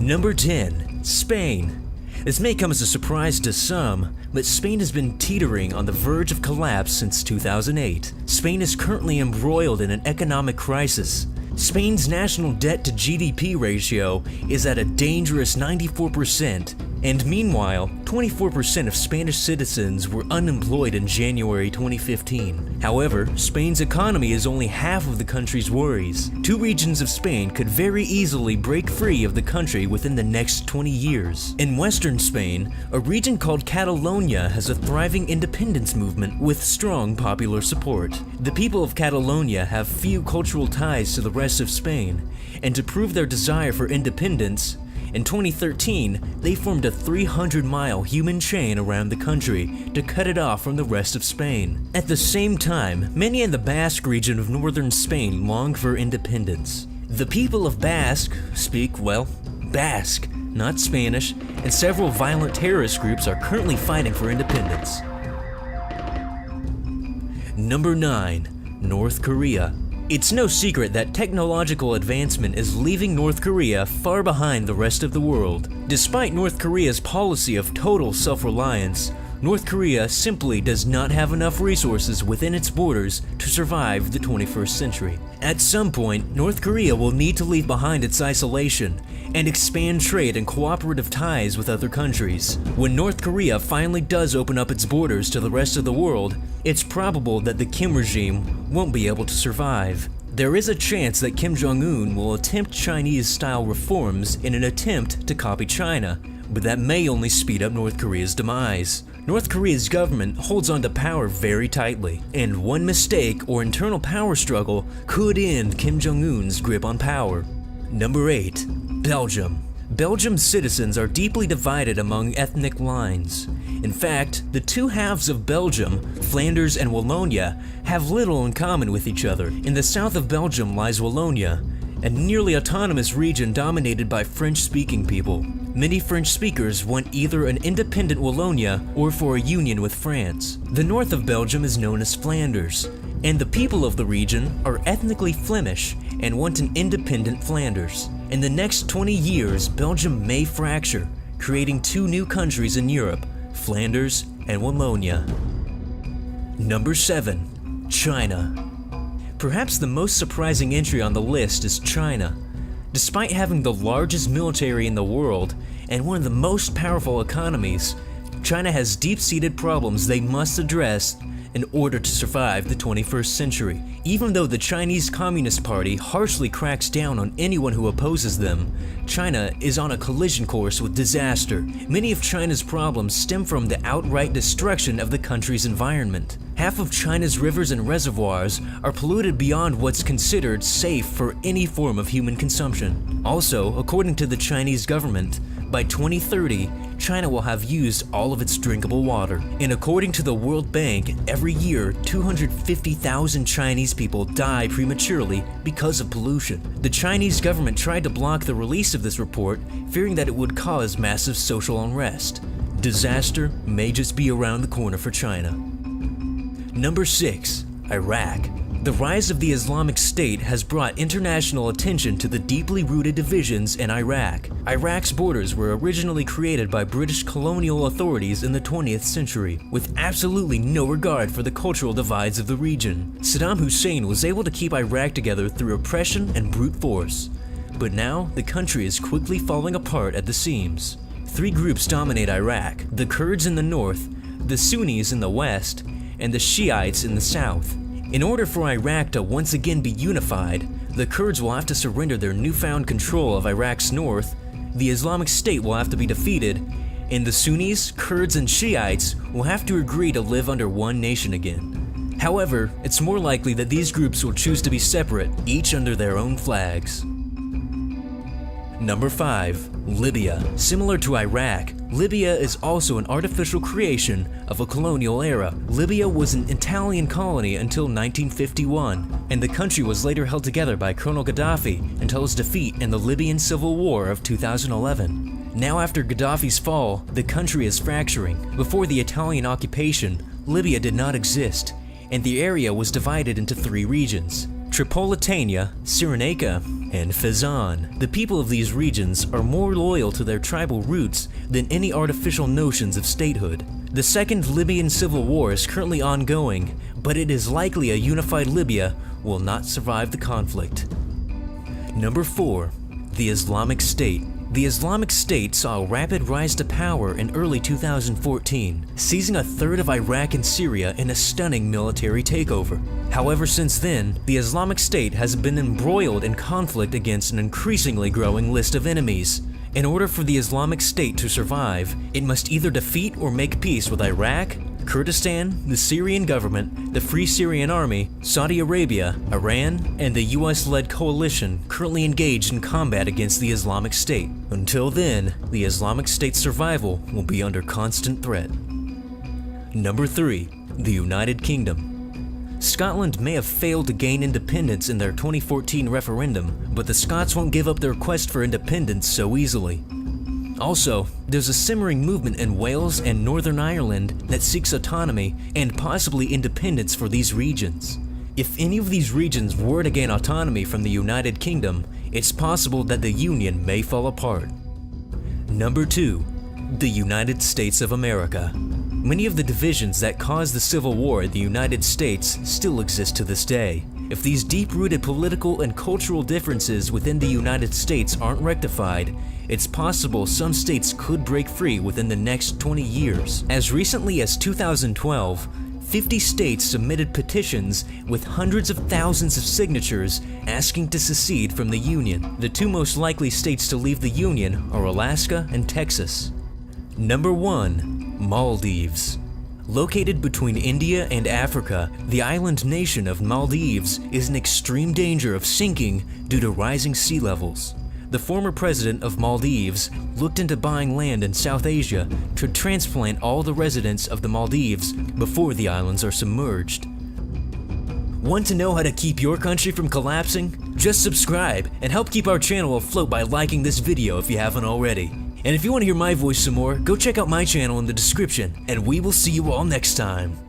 Number 10. Spain. This may come as a surprise to some, but Spain has been teetering on the verge of collapse since 2008. Spain is currently embroiled in an economic crisis. Spain's national debt to GDP ratio is at a dangerous 94%, and meanwhile, 24% of Spanish citizens were unemployed in January 2015. However, Spain's economy is only half of the country's worries. Two regions of Spain could very easily break free of the country within the next 20 years. In western Spain, a region called Catalonia has a thriving independence movement with strong popular support. The people of Catalonia have few cultural ties to the rest of Spain, and to prove their desire for independence, in 2013, they formed a 300-mile human chain around the country to cut it off from the rest of Spain. At the same time, many in the Basque region of northern Spain long for independence. The people of Basque speak, well, Basque, not Spanish, and several violent terrorist groups are currently fighting for independence. Number 9. North Korea. It's no secret that technological advancement is leaving North Korea far behind the rest of the world. Despite North Korea's policy of total self-reliance, North Korea simply does not have enough resources within its borders to survive the 21st century. At some point, North Korea will need to leave behind its isolation and expand trade and cooperative ties with other countries. When North Korea finally does open up its borders to the rest of the world, it's probable that the Kim regime won't be able to survive. There is a chance that Kim Jong-un will attempt Chinese-style reforms in an attempt to copy China, but that may only speed up North Korea's demise. North Korea's government holds on to power very tightly, and one mistake or internal power struggle could end Kim Jong-un's grip on power. Number 8. Belgium. Belgium's citizens are deeply divided among ethnic lines. In fact, the two halves of Belgium, Flanders and Wallonia, have little in common with each other. In the south of Belgium lies Wallonia, a nearly autonomous region dominated by French-speaking people. Many French speakers want either an independent Wallonia or for a union with France. The north of Belgium is known as Flanders, and the people of the region are ethnically Flemish and want an independent Flanders. In the next 20 years, Belgium may fracture, creating two new countries in Europe, Flanders and Wallonia. Number 7. China. Perhaps the most surprising entry on the list is China. Despite having the largest military in the world and one of the most powerful economies, China has deep-seated problems they must address in order to survive the 21st century. Even though the Chinese Communist Party harshly cracks down on anyone who opposes them, China is on a collision course with disaster. Many of China's problems stem from the outright destruction of the country's environment. Half of China's rivers and reservoirs are polluted beyond what's considered safe for any form of human consumption. Also, according to the Chinese government, by 2030, China will have used all of its drinkable water. And according to the World Bank, every year 250,000 Chinese people die prematurely because of pollution. The Chinese government tried to block the release of this report, fearing that it would cause massive social unrest. Disaster may just be around the corner for China. Number 6. Iraq. The rise of the Islamic State has brought international attention to the deeply rooted divisions in Iraq. Iraq's borders were originally created by British colonial authorities in the 20th century, with absolutely no regard for the cultural divides of the region. Saddam Hussein was able to keep Iraq together through oppression and brute force. But now, the country is quickly falling apart at the seams. Three groups dominate Iraq: the Kurds in the north, the Sunnis in the west, and the Shiites in the south. In order for Iraq to once again be unified, the Kurds will have to surrender their newfound control of Iraq's north, the Islamic State will have to be defeated, and the Sunnis, Kurds, and Shiites will have to agree to live under one nation again. However, it's more likely that these groups will choose to be separate, each under their own flags. Number 5. Libya. Similar to Iraq, Libya is also an artificial creation of a colonial era. Libya was an Italian colony until 1951, and the country was later held together by Colonel Gaddafi until his defeat in the Libyan Civil War of 2011. Now after Gaddafi's fall, the country is fracturing. Before the Italian occupation, Libya did not exist, and the area was divided into 3 regions: Tripolitania, Cyrenaica, and Fezzan. The people of these regions are more loyal to their tribal roots than any artificial notions of statehood. The Second Libyan Civil War is currently ongoing, but it is likely a unified Libya will not survive the conflict. Number 4. The Islamic State. The Islamic State saw a rapid rise to power in early 2014, seizing a third of Iraq and Syria in a stunning military takeover. However, since then, the Islamic State has been embroiled in conflict against an increasingly growing list of enemies. In order for the Islamic State to survive, it must either defeat or make peace with Iraq, Kurdistan, the Syrian government, the Free Syrian Army, Saudi Arabia, Iran, and the US-led coalition currently engaged in combat against the Islamic State. Until then, the Islamic State's survival will be under constant threat. Number 3. The United Kingdom. Scotland may have failed to gain independence in their 2014 referendum, but the Scots won't give up their quest for independence so easily. Also, there's a simmering movement in Wales and Northern Ireland that seeks autonomy and possibly independence for these regions. If any of these regions were to gain autonomy from the United Kingdom, it's possible that the Union may fall apart. Number 2. The United States of America. Many of the divisions that caused the Civil War in the United States still exist to this day. If these deep-rooted political and cultural differences within the United States aren't rectified, it's possible some states could break free within the next 20 years. As recently as 2012, 50 states submitted petitions with hundreds of thousands of signatures asking to secede from the Union. The two most likely states to leave the Union are Alaska and Texas. Number 1. Maldives. Located between India and Africa, the island nation of Maldives is in extreme danger of sinking due to rising sea levels. The former president of Maldives looked into buying land in South Asia to transplant all the residents of the Maldives before the islands are submerged. Want to know how to keep your country from collapsing? Just subscribe and help keep our channel afloat by liking this video if you haven't already. And if you want to hear my voice some more, go check out my channel in the description, and we will see you all next time.